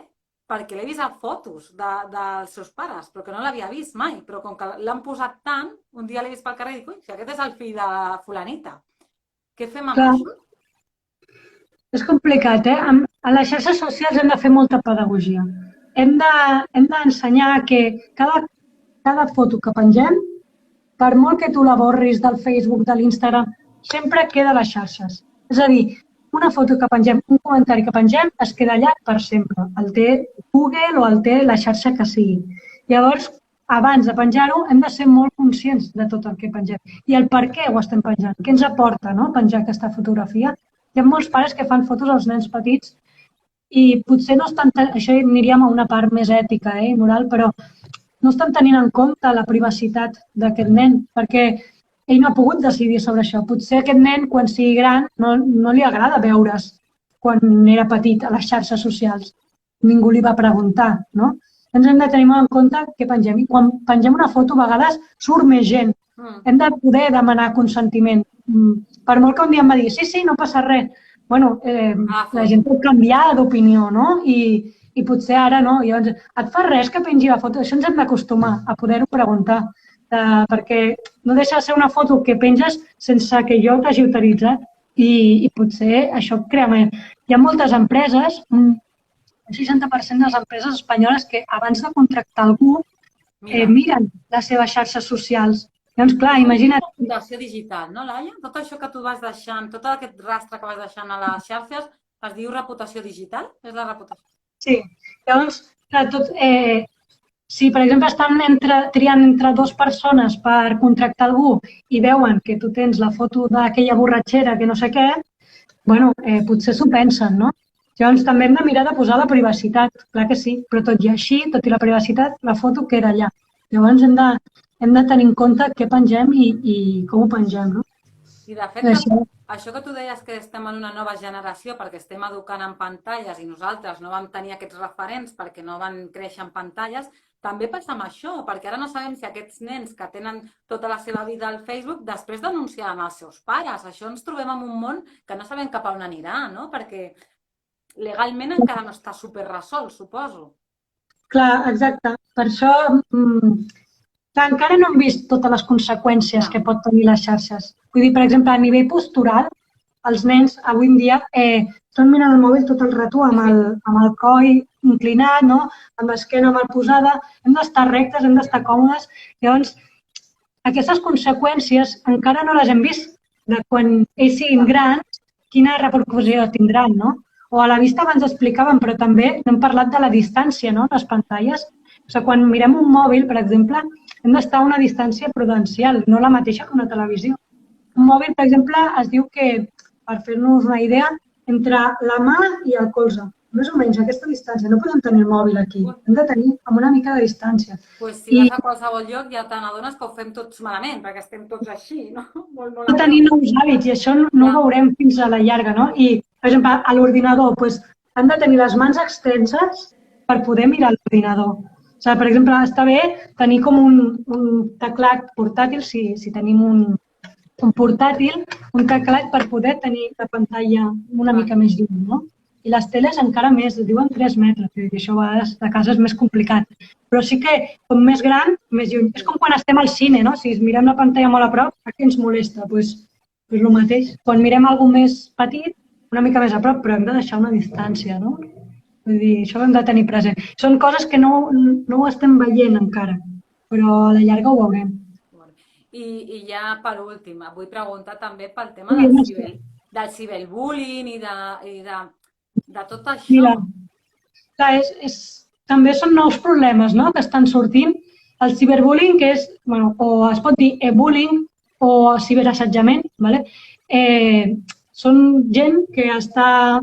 perquè l'he vist a fotos dels seus pares, però que no l'havia vist mai. Però com que l'han posat tant, un dia l'he vist pel carrer i dic, ui, si aquest és el fill de fulanita. Què fem amb això? És complicat, A les xarxes socials hem de fer molta pedagogia. Hem d'ensenyar que cada foto que pengem, per molt que tu la borris del Facebook, de l'Instagram, sempre queda a les xarxes. És a dir, una foto que pengem, un comentari que pengem, es queda allà per sempre. El té Google o el té la xarxa que sigui. Llavors, abans de penjar-ho, hem de ser molt conscients de tot el que pengem. I el per què ho estem penjant. Què ens aporta penjar aquesta fotografia? Hi ha molts pares que fan fotos als nens petits i potser no estan, això aniríem a una part més ètica i moral, però no estan tenint en compte la privacitat d'aquest nen, perquè ell no ha pogut decidir sobre això. Potser aquest nen, quan sigui gran, no li agrada veure's quan era petit a les xarxes socials. Ningú li va preguntar, no? Ens hem de tenir molt en compte què pengem. I quan pengem una foto, a vegades surt més gent. Hem de poder demanar consentiment. Per molt que un dia em va dir, sí, no passa res. Bueno, la gent pot canviar d'opinió, no? I potser ara no. Llavors, et fa res que pengi la foto? Això ens hem d'acostumar a poder-ho preguntar, perquè no deixa de ser una foto que penges sense que jo t'hagi autoritzat i potser això crea més. Hi ha moltes empreses, un 60% de les empreses espanyoles que abans de contractar algú miren les seves xarxes socials. Llavors, clar, imagina't... Reputació digital, no, Laia? Tot això que tu vas deixant, tot aquest rastre que vas deixant a les xarxes, es diu reputació digital? És la reputació? Sí. Llavors, clar, si, per exemple, estan triant entre dues persones per contractar algú i veuen que tu tens la foto d'aquella borratxera que no sé què, bueno, potser s'ho pensen, no? Llavors, també hem de mirar de posar la privacitat, clar que sí, però tot i així, tot i la privacitat, la foto queda allà. Llavors, hem de tenir en compte què pengem i com ho pengem, no? I de fet, això que tu deies que estem en una nova generació perquè estem educant en pantalles i nosaltres no vam tenir aquests referents perquè no van créixer en pantalles, també passa amb això, perquè ara no sabem si aquests nens que tenen tota la seva vida al Facebook després denunciaran els seus pares. Això ens trobem en un món que no sabem cap a on anirà, no? Perquè legalment encara no està super resolt, suposo. Clar, exacte. Per això clar, encara no hem vist totes les conseqüències que pot tenir les xarxes. Vull dir, per exemple, a nivell postural, els nens avui en dia estan mirant el mòbil tot el rato amb el coll inclinat, no? Amb l'esquena mal posada, hem d'estar rectes, hem d'estar còmodes. Llavors, aquestes conseqüències encara no les hem vist de quan ells siguin grans, quina repercussió tindran, no? O a la vista abans explicàvem, però també hem parlat de la distància, no?, les pantalles. O sigui, quan mirem un mòbil, per exemple, hem d'estar a una distància prudencial, no la mateixa que una televisió. Un mòbil, per exemple, es diu que, per fer-nos una idea, entre la mà i el colze, més o menys aquesta distància. No podem tenir el mòbil aquí, hem de tenir amb una mica de distància. Doncs si vas a qualsevol lloc ja te n'adones que ho fem tots malament, perquè estem tots així, no? Hem de tenir nous hàbits i això no ho veurem fins a la llarga, no? I, per exemple, a l'ordinador, hem de tenir les mans extenses per poder mirar l'ordinador. O sigui, per exemple, està bé tenir com un teclat portàtil, si tenim un portàtil, un teclat per poder tenir la pantalla una mica més lluny, no? I les teles encara més, diuen 3 metres, i això a vegades de casa és més complicat. Però sí que, com més gran, més lluny. És com quan estem al cine, no? Si mirem la pantalla molt a prop, què ens molesta? Doncs el mateix. Quan mirem alguna més petit, una mica més a prop, però hem de deixar una distància, no? Vull dir, això ho hem de tenir present. Són coses que no ho estem veient encara, però a la llarga ho veurem. I ja per últim, vull preguntar també pel tema del ciberbullying i de tot això. Mira, clar, també són nous problemes, no?, que estan sortint. El ciberbullying, que és, o es pot dir e-bullying o ciberassetjament, són gent que està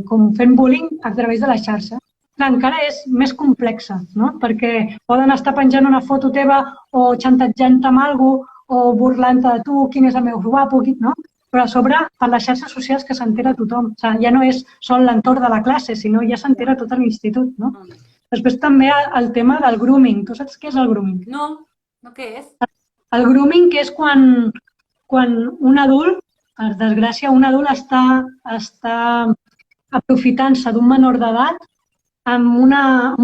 com fent bullying a través de la xarxa. Encara és més complexa, no? Perquè poden estar penjant una foto teva o xantatjant-te amb alguna cosa o burlant-te de tu, quin és el meu guapo, no? Però a sobre, per les xarxes socials que s'entera tothom. O sigui, ja no és sol l'entorn de la classe, sinó ja s'entera tot l'institut, no? Després també el tema del grooming. Tu saps què és el grooming? No, què és? El grooming que és quan un adult, per desgràcia, un adult està aprofitant-se d'un menor d'edat amb un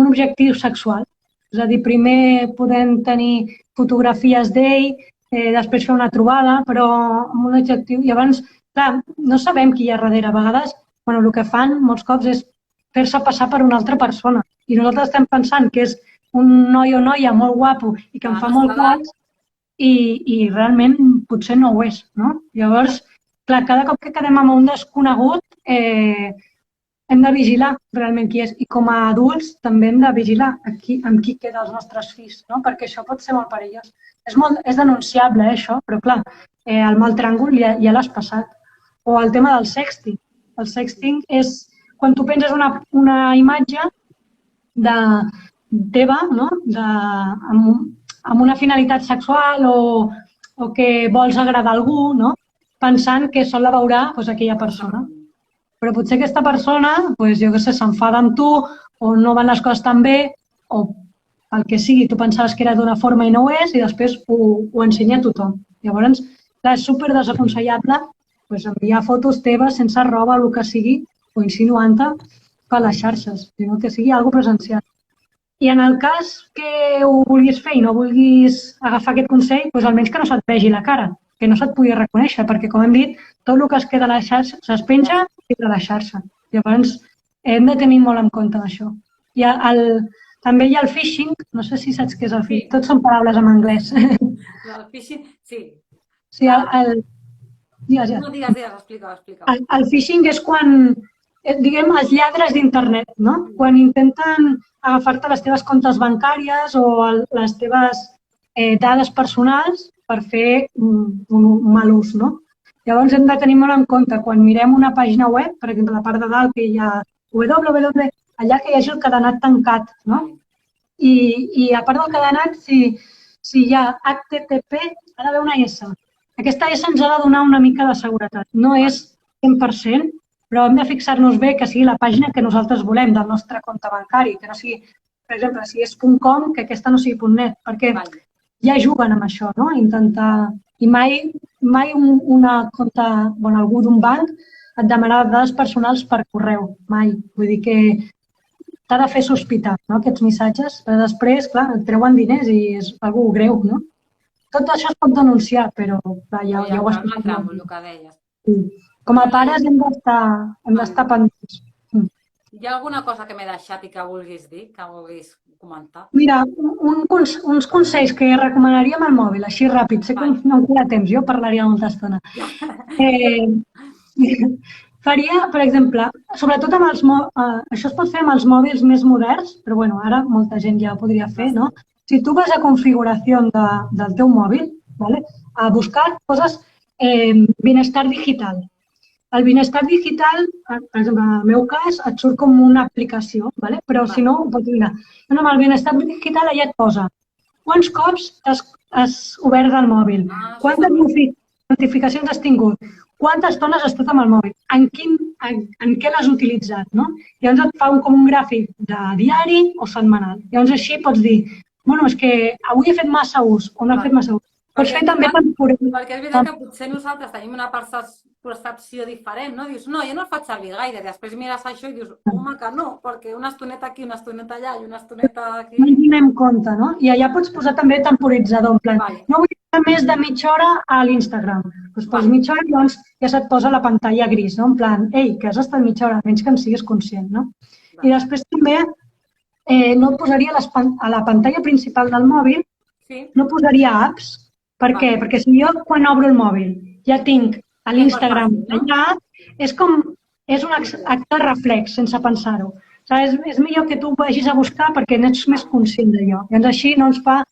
objectiu sexual. És a dir, primer podem tenir fotografies d'ell, després fer una trobada, però amb un objectiu. I abans, clar, no sabem qui hi ha darrere. A vegades, el que fan molts cops és fer-se passar per una altra persona. I nosaltres estem pensant que és un noi o noia molt guapo i que em fa molt cas i realment potser no ho és, no? Llavors, clar, cada cop que quedem amb un desconegut hem de vigilar realment qui és. I com a adults també hem de vigilar amb qui queda els nostres fills, no? Perquè això pot ser molt perillós. És denunciable, això, però clar, el mal tràngol ja l'has passat. O el tema del sexting. El sexting és quan tu penses una imatge teva, no? Amb una finalitat sexual o que vols agradar a algú, no? Pensant que sol la veurà aquella persona. Però potser aquesta persona, jo què sé, s'enfada amb tu o no van les coses tan bé o el que sigui, tu pensaves que era d'una forma i no ho és i després ho ensenya a tothom. Llavors, és super desaconsellable enviar fotos teves sense roba o el que sigui o insinuant-te per les xarxes, sinó que sigui alguna presencial. I en el cas que ho vulguis fer i no vulguis agafar aquest consell, almenys que no se't vegi la cara, que no se't pugui reconèixer, perquè, com hem dit, tot el que es queda a la xarxa es penja i a la xarxa. Llavors, hem de tenir molt en compte això. També hi ha el phishing, no sé si saps què és el phishing, tots són paraules en anglès. El phishing, sí. Sí, No, digues, explica. El phishing és quan, diguem, els lladres d'internet, no? Quan intenten agafar-te les teves comptes bancàries o les teves dades personals per fer un mal ús, no? Llavors hem de tenir molt en compte quan mirem una pàgina web, per exemple, a la part de dalt que hi ha www, allà que hi hagi el cadenat tancat, no? I a part del cadenat, si hi ha HTTP, ha d'haver una S. Aquesta S ens ha de donar una mica de seguretat. No és 100%, però hem de fixar-nos bé que sigui la pàgina que nosaltres volem del nostre compte bancari, que no sigui per exemple, si és .com, que aquesta no sigui .net, perquè Vale. ja juguen amb això, no? Intentar... I mai una compte, bueno, algú d'un banc et demanarà dades personals per correu, mai. Vull dir que t'ha de fer sospitar, no?, aquests missatges, però després, clar, et treuen diners i és algo greu, no? Tot això es pot denunciar, però clar, ja ho Però estic no tràmol, el que deies. sí. Com a pares hem d'estar pendents. Hi ha alguna cosa que m'he deixat i que vulguis dir, que vulguis comentar? Mira, uns consells que recomanaria amb el mòbil, així ràpid. Sé que Vale. no em queda temps, jo parlaria molta estona. Faria, per exemple, sobretot amb això es pot fer amb els mòbils més moderns, però bueno, ara molta gent ja ho podria fer, no? Si tu vas a configuració del teu mòbil, ¿vale?, a buscar coses, bienestar digital. El bienestar digital, per exemple, en el meu cas, et surt com una aplicació, ¿vale?, però si no, ho pots mirar. No, amb el bienestar digital allà et posa quants cops has obert el mòbil, quantes notificacions has tingut, quantes estones has estat amb el mòbil, en què l'has utilitzat, no? Llavors et fa com un gràfic de diari o setmanal. Llavors així pots dir, bueno, és que avui he fet massa ús o no he fet massa ús. Pots fer també temporal. Perquè és veritat que potser nosaltres tenim una percepció diferent, no? Dius, no, jo no el faig servir gaire. Després mires això i dius, home, que no, perquè una estoneta aquí, una estoneta allà i una estoneta aquí... No ens donem compte, no? I allà pots posar també temporitzador, en plan, no vull estar més de mitja hora a l'Instagram. Doncs poses mitja hora i llavors ja se't posa la pantalla gris, no? En plan, ei, que has estat mitja hora, menys que en siguis conscient, no? I després també no posaria a la pantalla principal del mòbil, no posaria apps. Per què? Perquè si jo quan obro el mòbil ja tinc a l'Instagram allà, és un acte reflex, sense pensar-ho. És millor que tu vagis a buscar perquè n'ets més conscient d'allò. Llavors així no ens fa,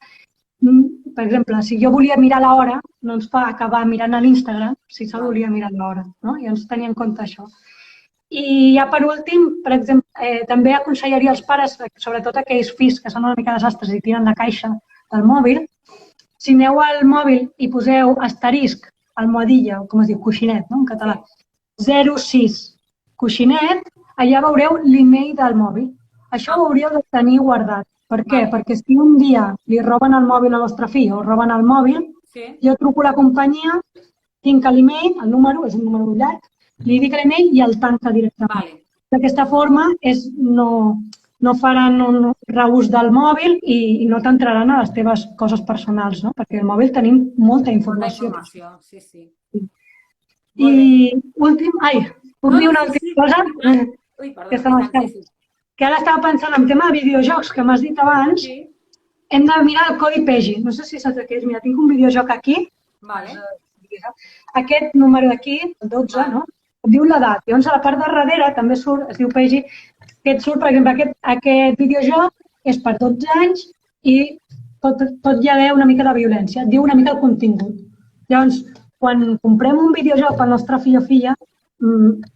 per exemple, si jo volia mirar l'hora, no ens fa acabar mirant a l'Instagram si se volia mirar l'hora, no? Llavors tenir en compte això. I ja per últim, per exemple, també aconsellaria als pares, sobretot aquells fills que són una mica desastres i tiren la caixa del mòbil, si aneu al mòbil i poseu asterisc, almohadilla, o com es diu, coixinet, no?, en català, 06 coixinet, allà veureu l'email del mòbil. Això ho hauríeu de tenir guardat. Per què? Perquè si un dia li roben el mòbil a vostre fill o roben el mòbil, jo truco a la companyia, tinc l'email, el número, és un número llarg, li dic l'email i el tanca directament. D'aquesta forma no faran un reús del mòbil i no t'entraran a les teves coses personals, no? Perquè al mòbil tenim molta informació. Sí, sí. I últim, puc dir una altra cosa? Que ara estava pensant en tema de videojocs, que m'has dit abans, hem de mirar el codi PEGI. No sé si saps què és. Mira, tinc un videojoc aquí. Aquest número d'aquí, el 12, no? Diu l'edat. Llavors, a la part de darrere també surt, es diu PEGI, que et surt, per exemple, aquest videojoc és per 12 anys i pot ja haver una mica de violència. Diu una mica el contingut. Llavors, quan comprem un videojoc pel nostre fill o filla,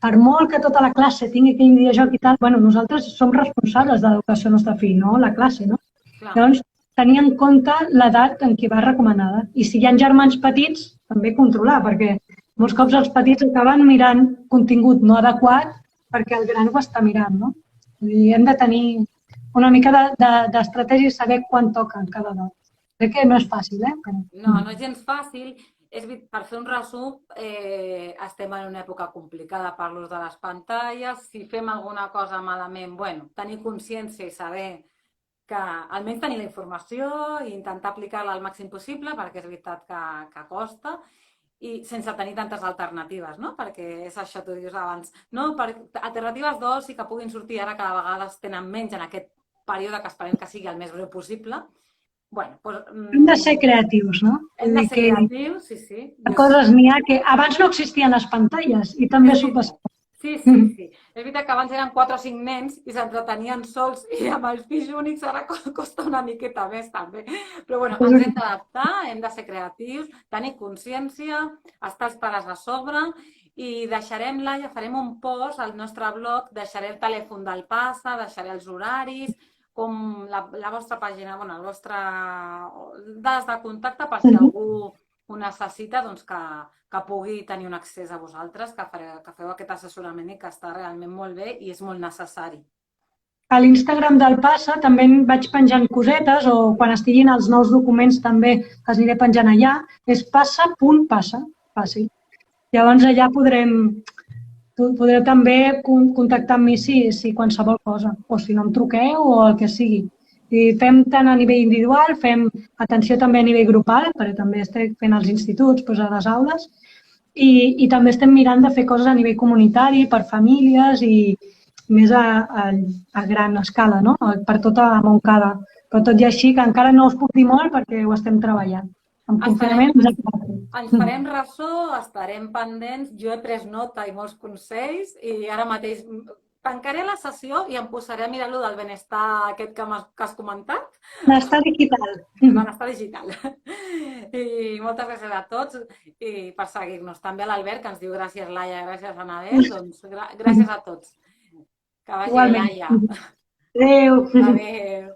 per molt que tota la classe tingui aquell videojoc i tal, nosaltres som responsables de l'educació del nostre fill, no la classe, no? Llavors, tenir en compte l'edat en què va recomanada. I si hi ha germans petits, també controlar, perquè molts cops els petits acaben mirant contingut no adequat perquè el gran ho està mirant, no? I hem de tenir una mica d'estratègia i saber quan toca cada edat. Crec que no és fàcil, No, no és gens fàcil. Per fer un resum, estem en una època complicada per l'ús de les pantalles. Si fem alguna cosa malament, tenir consciència i saber que almenys tenir la informació i intentar aplicar-la al màxim possible, perquè és veritat que costa, i sense tenir tantes alternatives, no? Perquè és això, tu dius abans, no? Alternatives d'oci que puguin sortir ara cada vegada es tenen menys en aquest període que esperem que sigui el més breu possible. Hem de ser creatius, no? Hem de ser creatius, sí. Coses n'hi ha que abans no existien les pantalles i també s'ho passa. Sí. És veritat que abans eren 4 o 5 nens i s'entretenien sols i amb els fills únics ara costa una miqueta més també. Però ens hem d'adaptar, hem de ser creatius, tenir consciència, estar els pares a sobre i deixarem, Laia, farem un post al nostre blog, deixaré el telèfon del PASA, deixaré els horaris, com la vostra pàgina, el vostre dades de contacte per si algú ho necessita, doncs que pugui tenir un accés a vosaltres, que feu aquest assessorament i que està realment molt bé i és molt necessari. A l'Instagram del Passa també en vaig penjant cosetes o quan estiguin els nous documents també els aniré penjant allà. És passa.passa, fàcil. Llavors allà podreu també contactar amb mi si qualsevol cosa, o si no em truqueu o el que sigui. I fem tant a nivell individual, fem atenció també a nivell grupal, perquè també estic fent als instituts, doncs a les aules, i també estem mirant de fer coses a nivell comunitari, per famílies i més a gran escala, no? Per tota Montcada. Però tot i així, que encara no us puc dir molt perquè ho estem treballant. Amb confinament ja ens farem ressò, estarem pendents, jo he pres nota i molts consells i ara mateix tancaré la sessió i em posaré a mirar lo del benestar aquest que has comentat. Benestar digital. Benestar digital. I moltes gràcies a tots i per seguir-nos. També a l'Albert, que ens diu gràcies Laia, gràcies Anabel, doncs gràcies a tots. Que vagi bé, Laia. Adéu. Adéu.